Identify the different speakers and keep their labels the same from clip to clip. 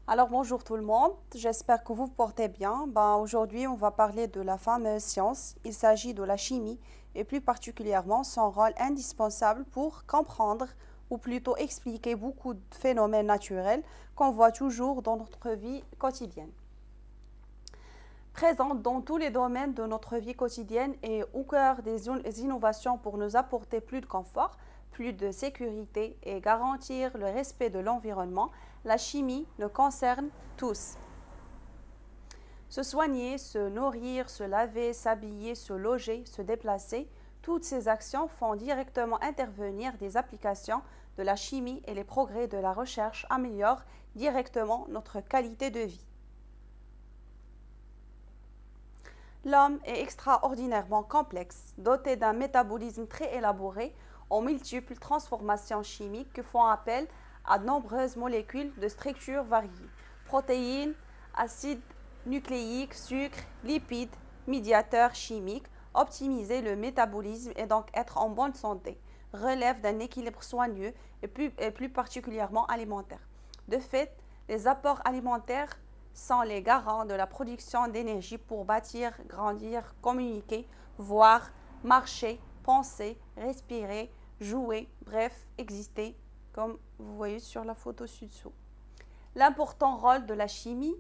Speaker 1: Alors bonjour tout le monde, j'espère que vous vous portez bien. Aujourd'hui, on va parler de la fameuse science. Il s'agit de la chimie et plus particulièrement son rôle indispensable pour comprendre ou plutôt expliquer beaucoup de phénomènes naturels qu'on voit toujours dans notre vie quotidienne. Présente dans tous les domaines de notre vie quotidienne et au cœur des innovations pour nous apporter plus de confort, plus de sécurité et garantir le respect de l'environnement, la chimie nous concerne tous. Se soigner, se nourrir, se laver, s'habiller, se loger, se déplacer, toutes ces actions font directement intervenir des applications de la chimie et les progrès de la recherche améliorent directement notre qualité de vie. L'homme est extraordinairement complexe, doté d'un métabolisme très élaboré aux multiples transformations chimiques qui font appel à de nombreuses molécules de structures variées. Protéines, acides nucléiques, sucres, lipides, médiateurs chimiques. Optimiser le métabolisme et donc être en bonne santé relève d'un équilibre soigneux et plus particulièrement alimentaire. De fait, les apports alimentaires sont les garants de la production d'énergie pour bâtir, grandir, communiquer, voir, marcher, penser, respirer, jouer, bref, exister, comme vous voyez sur la photo ci-dessous. L'important rôle de la chimie.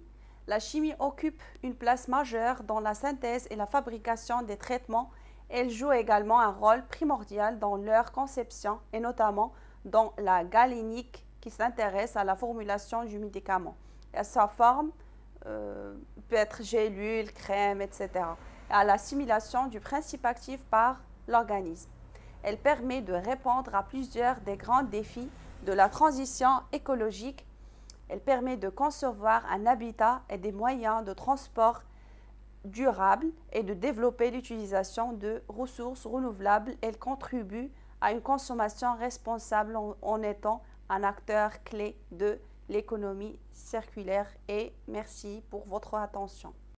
Speaker 1: La chimie occupe une place majeure dans la synthèse et la fabrication des traitements. Elle joue également un rôle primordial dans leur conception et notamment dans la galénique qui s'intéresse à la formulation du médicament. Et à sa forme peut être gélule, crème, etc. Et à l'assimilation du principe actif par l'organisme. Elle permet de répondre à plusieurs des grands défis de la transition écologique. Elle permet de concevoir un habitat et des moyens de transport durables et de développer l'utilisation de ressources renouvelables. Elle contribue à une consommation responsable en étant un acteur clé de l'économie circulaire. Et merci pour votre attention.